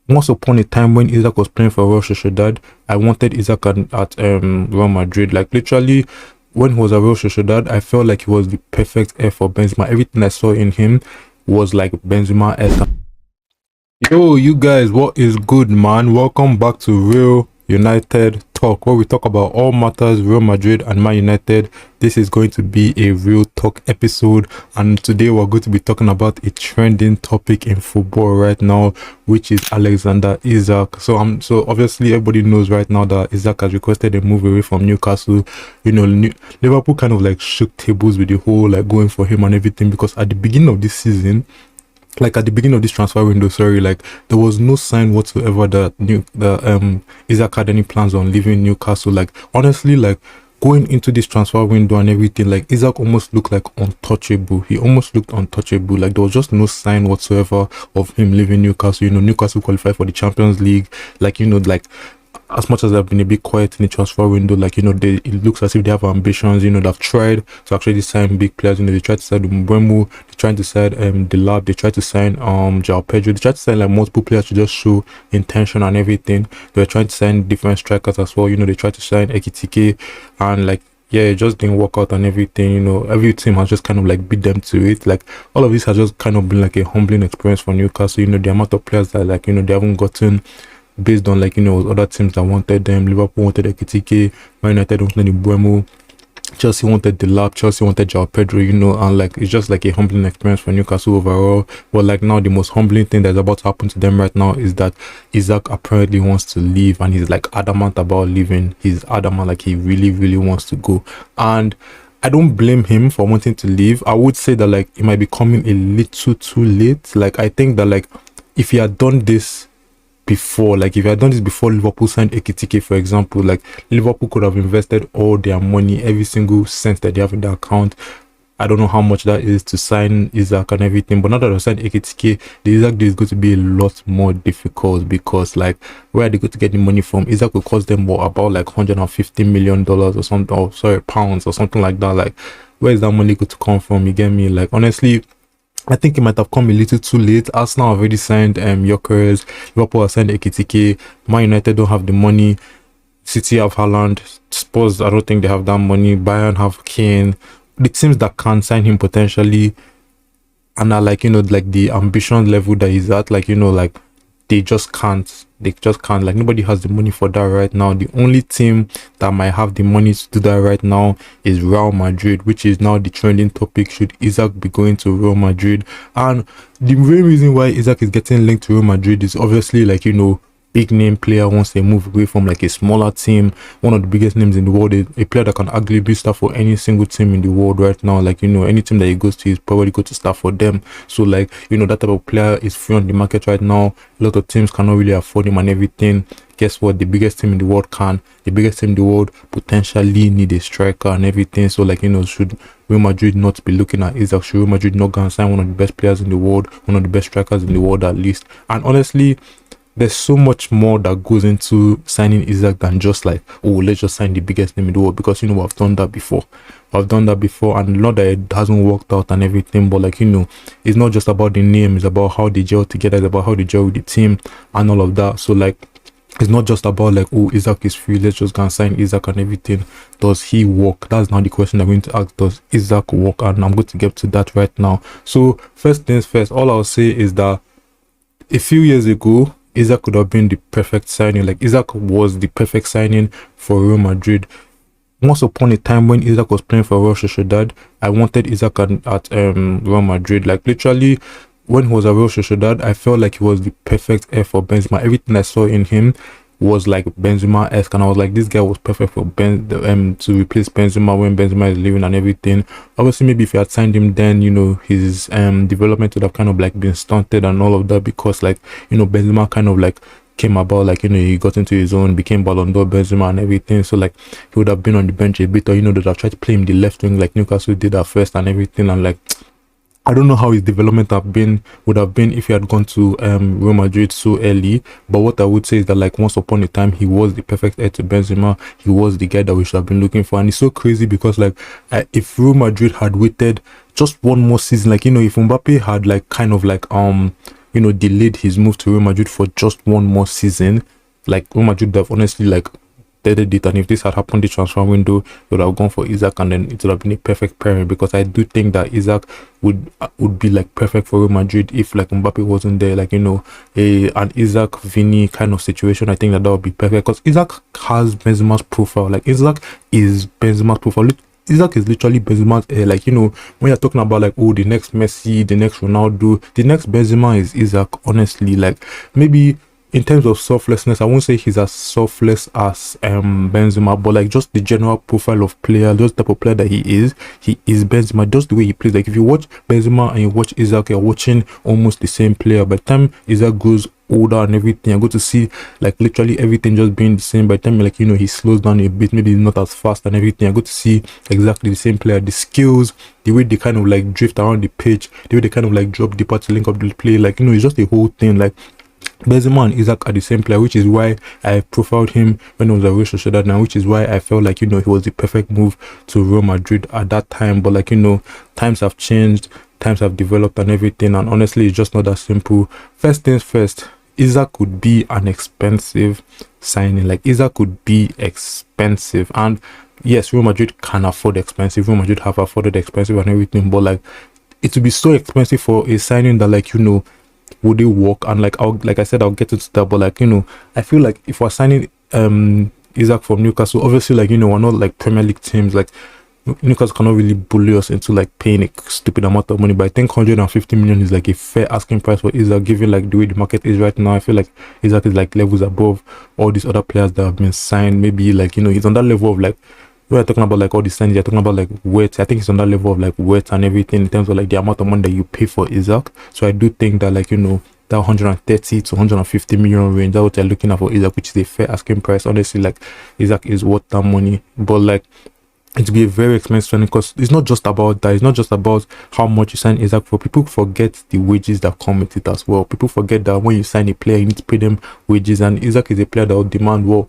Once upon a time when Isak was playing for Real Sociedad, I wanted Isak at Real Madrid. Like literally, when he was at Real Sociedad, I felt like he was the perfect air for Benzema. Everything I saw in him was like Benzema-esque. Yo, you guys, what is good, man? Welcome back to Real United Talk, where we talk about all matters Real Madrid and Man United. This is going to be a real talk episode, and today we're going to be talking about a trending topic in football right now, which is Alexander Isak. So obviously everybody knows right now that Isak has requested a move away from Newcastle. You know, Liverpool kind of like shook tables with the whole like going for him and everything, because at the beginning of this season, like at the beginning of this transfer window, sorry, like there was no sign whatsoever that Isak had any plans on leaving Newcastle. Like honestly, like going into this transfer window and everything, like Isak almost looked like untouchable. He almost looked untouchable. Like there was just no sign whatsoever of him leaving Newcastle. You know, Newcastle qualified for the Champions League. Like, you know, like as much as they've been a bit quiet in the transfer window, like, you know, it looks as if they have ambitions. You know, they've tried to actually sign big players. You know, they tried to sign Mbeumo, they tried to sign Delap, they tried to sign João Pedro, they tried to sign like multiple players to just show intention and everything. They were trying to sign different strikers as well. You know, they tried to sign Ekitike, and like, yeah, it just didn't work out and everything. You know, every team has just kind of like beat them to it. Like all of this has just kind of been like a humbling experience for Newcastle. You know, the amount of players that, like, you know, they haven't gotten based on, like, you know, other teams that wanted them. Liverpool wanted Ekitike, Man United wanted Mbeumo, Chelsea wanted Delap, Chelsea wanted João Pedro, you know, and like it's just like a humbling experience for Newcastle overall. But like now the most humbling thing that's about to happen to them right now is that Isak apparently wants to leave, and he's like adamant about leaving. He's adamant, like he really wants to go. And I don't blame him for wanting to leave. I would say that like it might be coming a little too late. Like I think that like if he had done this before, like if I had done this before Liverpool signed Ekitike, for example, like Liverpool could have invested all their money, every single cent that they have in their account. I don't know how much that is to sign Isak and everything, but now that I've signed Ekitike, the Isak deal is going to be a lot more difficult, because like where are they going to get the money from? Isak will cost them what, about like $150 million or something, or sorry, pounds or something like that. Like where is that money going to come from? You get me? Like honestly, I think it might have come a little too late. Arsenal have already signed Gyökeres, Liverpool have signed Ekitike, Man United don't have the money, City have Haaland, Spurs, I don't think they have that money, Bayern have Kane. The teams that can sign him potentially and are like, you know, like the ambition level that he's at, like, you know, like they just can't. Like nobody has the money for that right now. The only team that might have the money to do that right now is Real Madrid, which is now the trending topic. Should Isak be going to Real Madrid? And the main reason why Isak is getting linked to Real Madrid is obviously, like, you know, big name player wants to move away from like a smaller team, one of the biggest names in the world, a player that can arguably start for any single team in the world right now. Like, you know, any team that he goes to, he's probably going to start for them. So like, you know, that type of player is free on the market right now. A lot of teams cannot really afford him and everything. Guess what? The biggest team in the world can. The biggest team in the world potentially need a striker and everything. So like, you know, should Real Madrid not be looking at Isak? Should Real Madrid not go and sign one of the best players in the world, one of the best strikers in the world at least? And honestly, there's so much more that goes into signing Isak than just like, oh, let's just sign the biggest name in the world, because, you know, I've done that before. And not that it hasn't worked out and everything, but like, you know, it's not just about the name, it's about how they gel together, it's about how they gel with the team and all of that. So like, it's not just about like, oh, Isak is free, let's just go and sign Isak and everything. Does he work? That's now the question I'm going to ask. Does Isak work? And I'm going to get to that right now. So first things first, all I'll say is that a few years ago, Isak could have been the perfect signing. Like Isak was the perfect signing for Real Madrid. Once upon a time when Isak was playing for Real Sociedad, I wanted Isak at Real Madrid. Like literally, when he was at Real Sociedad, I felt like he was the perfect air for Benzema. Everything I saw in him was like Benzema-esque, and I was like, this guy was perfect for to replace Benzema when Benzema is leaving and everything. Obviously, maybe if you had signed him then, you know, his development would have kind of like been stunted and all of that, because like, you know, Benzema kind of like came about, like, you know, he got into his own, became Ballon d'Or Benzema and everything. So like he would have been on the bench a bit, or, you know, they'd have tried to play him the left wing like Newcastle did at first and everything. And like, I don't know how his development would have been if he had gone to Real Madrid so early. But what I would say is that like once upon a time, he was the perfect heir to Benzema. He was the guy that we should have been looking for. And it's so crazy because like if Real Madrid had waited just one more season, like, you know, if Mbappe had like kind of like delayed his move to Real Madrid for just one more season, like Real Madrid would have honestly like deaded it. And if this had happened the transfer window, they would have gone for Isak, and then it would have been a perfect pairing, because I do think that Isak would be like perfect for Real Madrid if like Mbappe wasn't there, like an Isak Vini kind of situation. I think that would be perfect, because Isak has Benzema's profile. Like Isak is Benzema's profile. Isak is literally Benzema's like when you're talking about like, oh, the next Messi, the next Ronaldo, the next Benzema is Isak. Honestly, like maybe in terms of selflessness, I won't say he's as selfless as Benzema, but like just the general profile of player, just the type of player that he is Benzema. Just the way he plays. Like if you watch Benzema and you watch Isak, you're watching almost the same player. By the time Isak goes older and everything, you're going to see like literally everything just being the same. By the time like he slows down a bit, maybe he's not as fast and everything, you're going to see exactly the same player. The skills, the way they kind of like drift around the pitch, the way they kind of like drop deeper to link up the play, like it's just a whole thing. Like Benzema and Isak are the same player, which is why I profiled him when I was at Real Sociedad now, which is why I felt like he was the perfect move to Real Madrid at that time. But like times have changed, times have developed and everything, and honestly it's just not that simple. First things first, Isak could be an expensive signing. Like Isak could be expensive, and yes, Real Madrid can afford expensive. Real Madrid have afforded expensive and everything, but like it would be so expensive for a signing that like would it work? And like I said, I'll get into that, but like I feel like if we're signing Isak from Newcastle, obviously like we're not like Premier League teams. Like Newcastle cannot really bully us into like paying a stupid amount of money, but I think 150 million is like a fair asking price for Isak, given like the way the market is right now. I feel like Isak is like levels above all these other players that have been signed. Maybe like he's on that level of like, we're talking about like all these signings, you're talking about like weight. I think it's on that level of like weight and everything in terms of like the amount of money that you pay for Isak. So I do think that like that 130 to 150 million range, that's what they're looking at for Isak, which is a fair asking price. Honestly, like Isak is worth that money, but like it will be a very expensive signing, because it's not just about that. It's not just about how much you sign Isak for. People forget the wages that come with it as well. People forget that when you sign a player, you need to pay them wages, and Isak is a player that will demand, well,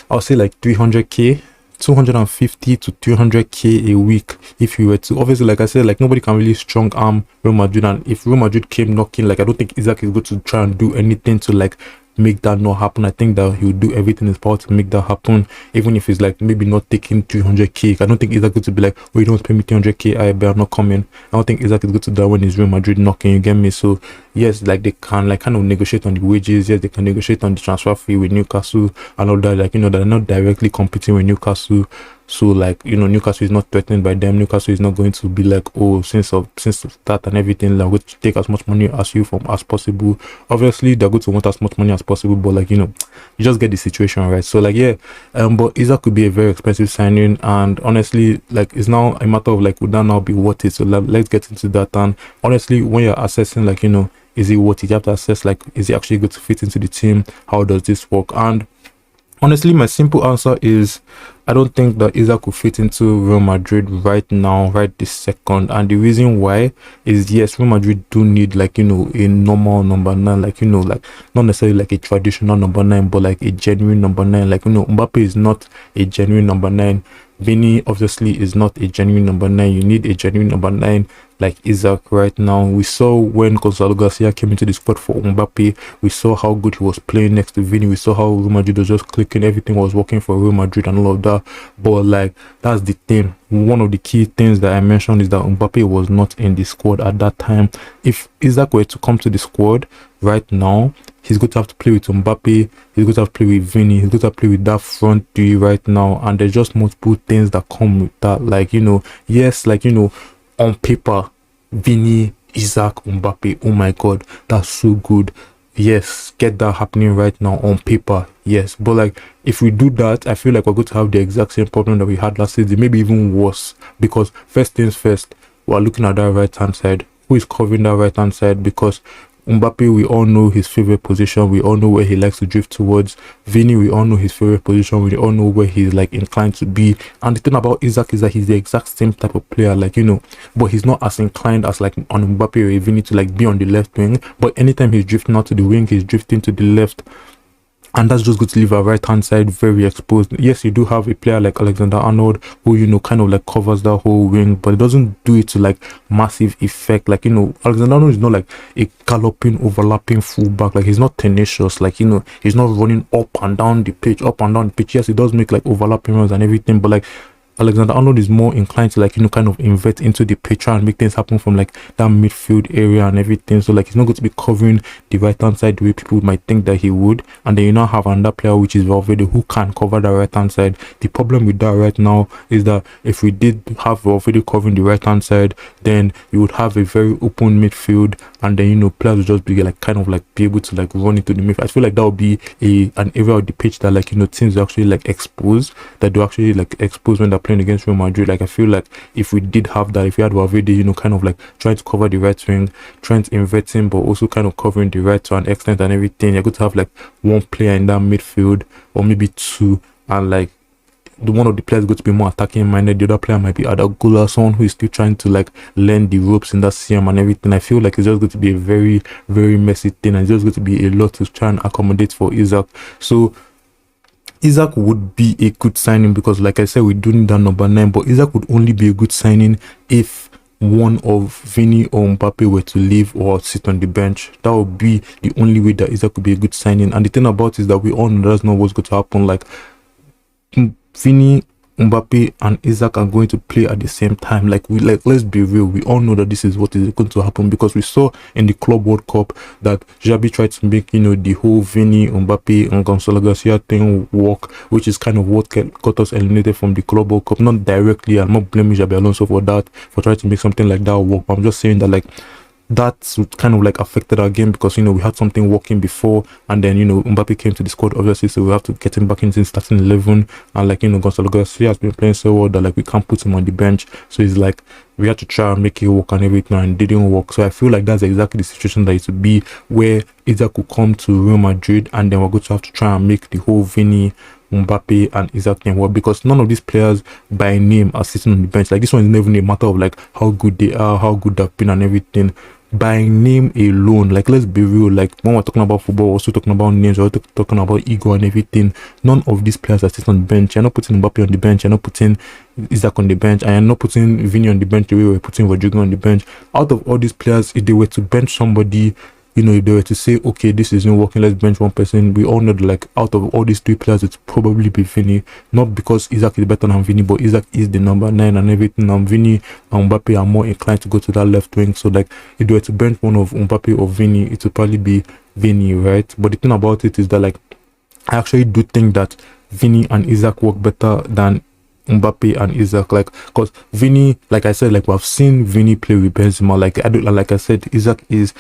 I'll say like 300k, 250 to 300k a week if you were to. Obviously, like I said, like nobody can really strong arm Real Madrid, and if Real Madrid came knocking, like I don't think Isak is going to try and do anything to like make that not happen. I think that he'll do everything in his power to make that happen, even if it's like maybe not taking 300k. I don't think Isak is going to be like, oh, you don't pay me 300k, I better not come in. I don't think Isak is going to do that when he's Real Madrid knocking, you get me? So yes, like they can like kind of negotiate on the wages. Yes, they can negotiate on the transfer fee with Newcastle and all that. Like they're not directly competing with Newcastle. So like Newcastle is not threatened by them. Newcastle is not going to be like, oh, since that and everything, like, we're going to take as much money as you from as possible. Obviously they're going to want as much money as possible, but like you just get the situation right. So like yeah, but Isak could be a very expensive signing, and honestly like it's now a matter of like, would that now be worth it? So let's get into that. And honestly, when you're assessing like is it worth it, you have to assess like, is he actually going to fit into the team? How does this work? And honestly, my simple answer is I don't think that Isak could fit into Real Madrid right now, right this second. And the reason why is, yes, Real Madrid do need like a normal number 9, like like not necessarily like a traditional number 9, but like a genuine number 9. Like Mbappe is not a genuine number 9. Vini obviously is not a genuine number 9. You need a genuine number 9 like Isak right now. We saw when Gonzalo Garcia came into the squad for Mbappe, we saw how good he was playing next to Vini. We saw how Real Madrid was just clicking, everything was working for Real Madrid and all of that. But like that's the thing. One of the key things that I mentioned is that Mbappe was not in the squad at that time. If Isak were to come to the squad right now, he's going to have to play with Mbappe, he's going to have to play with Vini, he's going to have to play with that front three right now, and there's just multiple things that come with that. Like yes, like on paper, Vini, Isak, Mbappe, oh my god, that's so good. Yes, get that happening right now on paper, yes. But like if we do that, I feel like we're going to have the exact same problem that we had last season, maybe even worse. Because first things first, we're looking at that right hand side. Who is covering that right hand side? Because Mbappe, we all know his favorite position, we all know where he likes to drift towards. Vini, we all know his favorite position, we all know where he's like inclined to be. And the thing about Isak is that he's the exact same type of player, like but he's not as inclined as like on Mbappe or Vini to like be on the left wing. But anytime he's drifting out to the wing, he's drifting to the left. and that's just going to leave our right hand side very exposed. Yes, you do have a player like Alexander-Arnold who, you know, kind of like covers that whole wing, but it doesn't do it to like massive effect. Like, you know, Alexander-Arnold is not like a galloping, overlapping fullback. Like, he's not tenacious. Like, you know, he's not running up and down the pitch, up and down the pitch. Yes, he does make like overlapping runs and everything, but like Alexander-Arnold is more inclined to like, you know, kind of invert into the picture and make things happen from like that midfield area and everything. So like he's not going to be covering the right hand side the way people might think that he would. And then you now have another player which is Valverde who can cover the right hand side. The problem with that right now is that if we did have Valverde covering the right hand side, then you would have a very open midfield, and then, you know, players would just be like kind of like be able to like run into the midfield. I feel like that would be an area of the pitch that like, you know, teams are actually like exposed, that do actually like expose when they're playing against Real Madrid. Like I feel like if we did have that, if we had Valverde, you know, kind of like trying to cover the right wing, trying to invert him, but also kind of covering the right to an extent and everything, you're going to have like one player in that midfield or maybe two, and like the one of the players going to be more attacking minded, the other player might be Adagula, someone who is still trying to like learn the ropes in that CM and everything. I feel like it's just going to be a very, very messy thing, and it's just going to be a lot to try and accommodate for Isak. So Isak would be a good signing because, like I said, we do need that number 9, but Isak would only be a good signing if one of Vini or Mbappe were to leave or sit on the bench. That would be the only way that Isak could be a good signing. And the thing about it is that we all know that's not what's going to happen. Like Vini, Mbappe and Isak are going to play at the same time. Like let's be real, we all know that this is what is going to happen, because we saw in the Club World Cup that Xabi tried to make, you know, the whole Vini, Mbappe and Gonzalo Garcia thing work, which is kind of what got us eliminated from the Club World Cup. Not directly, I'm not blaming Xabi Alonso for that, for trying to make something like that work, but I'm just saying that like that's kind of like affected our game, because, you know, we had something working before, and then, you know, Mbappe came to the squad obviously, so we have to get him back into the starting 11, and like, you know, Gonzalo Garcia has been playing so well that like we can't put him on the bench, so it's like we had to try and make it work and everything, and it didn't work. So I feel like that's exactly the situation that it would be, where Isak could come to Real Madrid, and then we're going to have to try and make the whole Vini, Mbappe and Isak thing work, because none of these players by name are sitting on the bench. Like this one is never a matter of like how good they are, how good they've been and everything. By name alone, like let's be real, like when we're talking about football, we're also talking about names, we're talking about ego and everything. None of these players are sitting on the bench. You're not putting Mbappe on the bench, you're not putting Isak on the bench, and you're not putting Vini on the bench the way we're putting Rodrigo on the bench. Out of all these players, if they were to bench somebody, you know, if they were to say, okay, this isn't working, let's bench one person, we all know that like out of all these 3 players, it's probably be Vini. Not because Isak is better than Vini, but Isak is the number 9 and everything, and Vini and Mbappe are more inclined to go to that left wing. So like if they were to bench one of Mbappe or Vini, it would probably be Vini, right? But the thing about it is that like I actually do think that Vini and Isak work better than Mbappe and Isak, like, because Vini, like I said, like we've seen Vini play with Benzema. Like I said, Isak is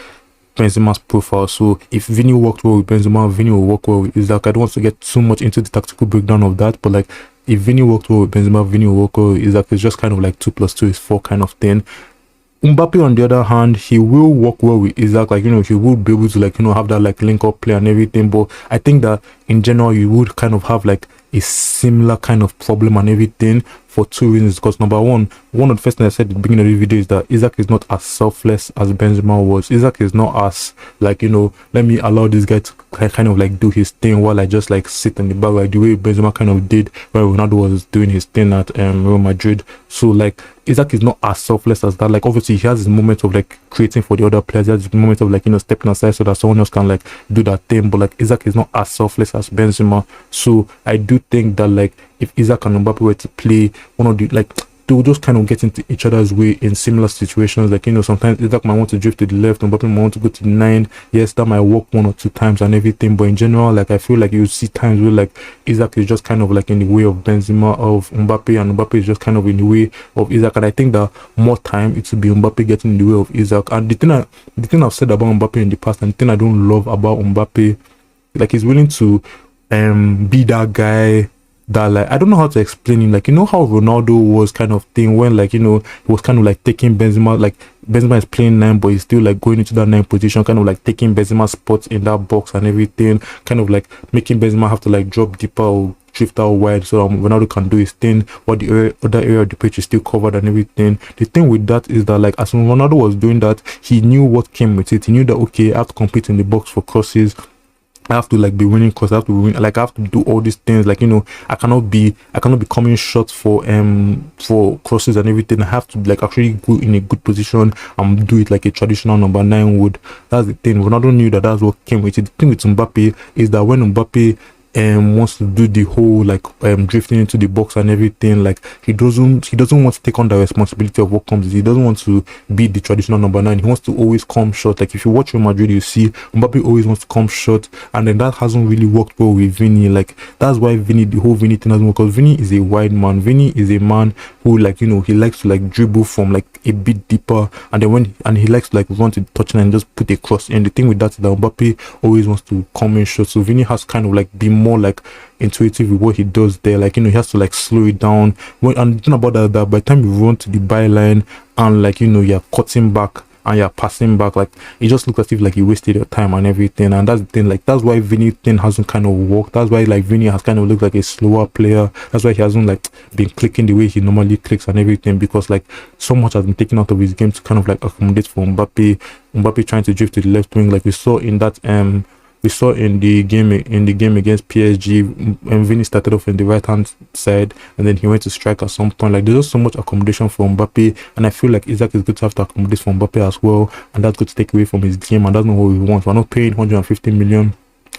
Benzema's profile. So if Vini worked well with Benzema, Vini will work well with Isak. I don't want to get too much into the tactical breakdown of that, but like if Vini worked well with Benzema, Vini will work well with Isak. It's just kind of like 2 + 2 is 4 kind of thing. Mbappe on the other hand, he will work well with Isak, like, you know, he will be able to like, you know, have that like link up play and everything. But I think that in general you would kind of have like a similar kind of problem and everything, for 2 reasons. Because number one of the first things I said at the beginning of the video is that Isak is not as selfless as Benzema was. Isak is not as like, you know, let me allow this guy to kind of like do his thing while I just like sit in the back, like the way Benzema kind of did when Ronaldo was doing his thing at Real Madrid. So like Isak is not as selfless as that. Like obviously he has his moment of like creating for the other players, he has his moment of like, you know, stepping aside so that someone else can like do that thing, but like Isak is not as selfless as Benzema. So I do think that like if Isak and Mbappe were to play, one of the like they will just kind of get into each other's way in similar situations. Like, you know, sometimes Isak might want to drift to the left, Mbappe might want to go to the 9. Yes, that might work 1 or 2 times and everything, but in general, like I feel like you see times where like Isak is just kind of like in the way of Benzema, of Mbappe, and Mbappe is just kind of in the way of Isak. And I think that more time it will be Mbappe getting in the way of Isak. And the thing I've said about Mbappe in the past, and the thing I don't love about Mbappe, like he's willing to be that guy that like I don't know how to explain him. Like, you know how Ronaldo was kind of thing when like, you know, he was kind of like taking Benzema, like Benzema is playing 9 but he's still like going into that 9 position, kind of like taking Benzema's spot in that box and everything, kind of like making Benzema have to like drop deeper or drift out wide so Ronaldo can do his thing while the other area of the pitch is still covered and everything. The thing with that is that like as Ronaldo was doing that, he knew what came with it. He knew that okay, I have to compete in the box for crosses, I have to like be winning because I have to win. Like I have to do all these things. Like I cannot be coming short for crosses and everything. I have to like actually go in a good position and do it like a traditional number 9 would. That's the thing. Ronaldo knew that that's what came with it. The thing with Mbappe is that when Mbappe wants to do the whole like drifting into the box and everything, like he doesn't want to take on the responsibility of what comes. He doesn't want to be the traditional number 9. He wants to always come short. Like if you watch Real Madrid, you see Mbappe always wants to come short, and then that hasn't really worked well with Vini. Like that's why the whole Vini thing doesn't work, because Vini is a wide man. Vini is a man who like he likes to like dribble from like a bit deeper, and then he likes to like run to the touchline and just put a cross in. The thing with that is that Mbappe always wants to come in short, so Vini has kind of like be more like intuitive with what he does there. Like he has to like slow it down. And the thing about that by the time you run to the byline and like you're cutting back and you're passing back, like it just looks as if like you wasted your time and everything. And that's the thing, like that's why Vini thing hasn't kind of worked. That's why like Vini has kind of looked like a slower player. That's why he hasn't like been clicking the way he normally clicks and everything, because like so much has been taken out of his game to kind of like accommodate for Mbappe trying to drift to the left wing, like we saw in that the game against PSG, and Vini started off in the right hand side and then he went to strike at some point. Like there's just so much accommodation for Mbappe, and I feel like Isak is good to have to accommodate for Mbappe as well, and that's good to take away from his game, and that's not what we want. We're not paying 150 million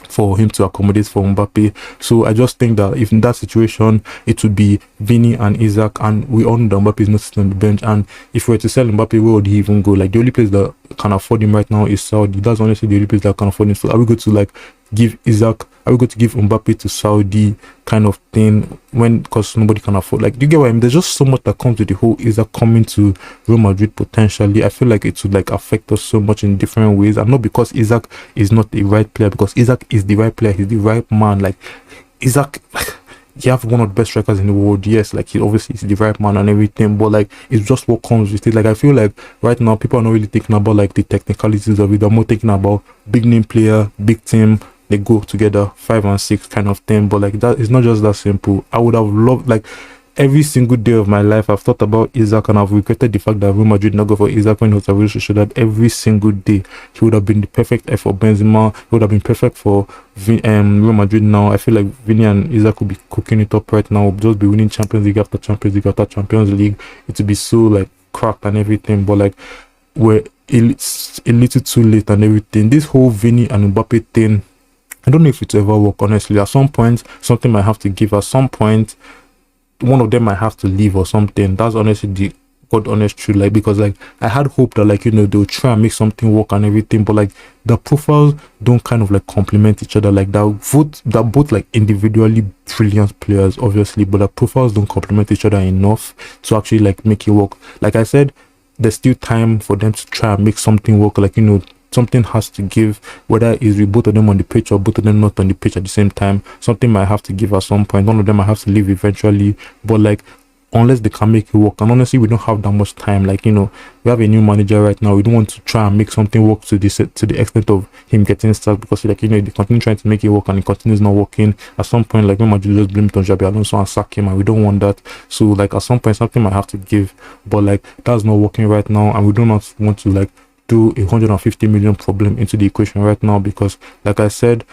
for him to accommodate for Mbappe. So I just think that if in that situation it would be Vini and Isak, and we all know that Mbappe is not sitting on the bench, and if we were to sell Mbappe, where would he even go? Like the only place that can afford him right now is Saudi. That's honestly the only place that can afford him. So are we going to like give Mbappe to Saudi kind of thing, when because nobody can afford? Like, do you get what I mean? There's just so much that comes with the whole Isak coming to Real Madrid potentially. I feel like it would like affect us so much in different ways, and not because Isak is not the right player, because Isak is the right player. He's the right man. Like Isak, you have one of the best strikers in the world. Yes, like he obviously is the right man and everything, but like it's just what comes with it. Like I feel like right now people are not really thinking about like the technicalities of it. They're more thinking about big name player, big team, they go together 5 and 6 kind of thing. But like that, it's not just that simple. I would have loved, like every single day of my life I've thought about Isak, and I've regretted the fact that Real Madrid did not go for Isak when he was at Real Sociedad. Every single day he would have been the perfect F for Benzema. He would have been perfect for Real Madrid now. I feel like Vini and Isak would be cooking it up right now. We'll just be winning Champions League after Champions League after Champions League. It would be so like cracked and everything, but like we're a little too late and everything. This whole Vini and Mbappe thing, I don't know if it'll ever work, honestly. At some point something might have to give. At some point one of them might have to leave or something. That's honestly the God honest truth. Like, because like I had hope that like they'll try and make something work and everything, but like the profiles don't kind of like complement each other. Like they're both like individually brilliant players, obviously, but the profiles don't complement each other enough to actually like make it work. Like I said, there's still time for them to try and make something work. Like something has to give, whether it's with both of them on the pitch or both of them not on the pitch at the same time. Something might have to give at some point. One of them might have to leave eventually, but like unless they can make it work, and honestly we don't have that much time. Like we have a new manager right now. We don't want to try and make something work to the extent of him getting stuck, because like they continue trying to make it work and it continues not working. At some point, like when Madrid just blame it on Xabi Alonso and sack him, and we don't want that. So like at some point something might have to give, but like that's not working right now, and we do not want to like do 150 million problem into the equation right now, because like I said,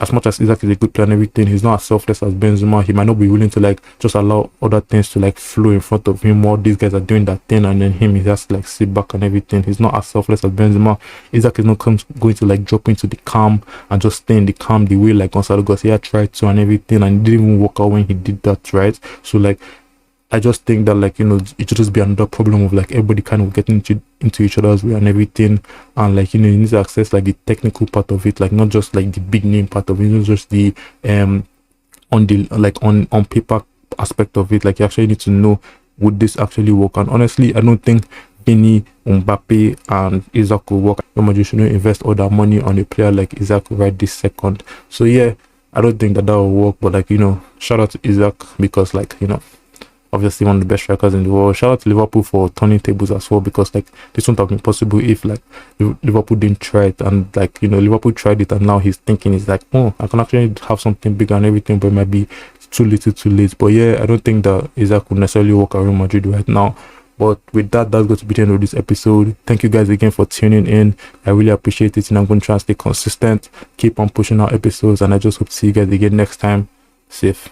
as much as Isak is a good player and everything, he's not as selfless as Benzema. He might not be willing to like just allow other things to like flow in front of him while these guys are doing that thing, and then he has to like sit back and everything. He's not as selfless as Benzema. Isak is not going to like drop into the calm and just stay in the calm the way like Gonzalo Garcia tried to and everything, and it didn't even work out when he did that, right? So like I just think that like it should just be another problem of like everybody kind of getting into each other's way and everything, and like you need to access like the technical part of it, like not just like the big name part of it, not just the on the like on paper aspect of it. Like you actually need to know, would this actually work? And honestly I don't think Vini, Mbappe and Isak will work. Real Madrid should not invest all that money on a player like Isak right this second. So yeah, I don't think that will work, but like shout out to Isak, because like obviously one of the best strikers in the world. Shout out to Liverpool for turning tables as well, because like this wouldn't have been possible if like Liverpool didn't try it, and like Liverpool tried it, and now he's thinking, he's like, oh, I can actually have something bigger and everything, but it might be too little too late. But yeah, I don't think that Isak would necessarily work at Real Madrid right now. But with that, that's going to be the end of this episode. Thank you guys again for tuning in. I really appreciate it, and I'm going to try and stay consistent, keep on pushing out episodes, and I just hope to see you guys again next time. Safe.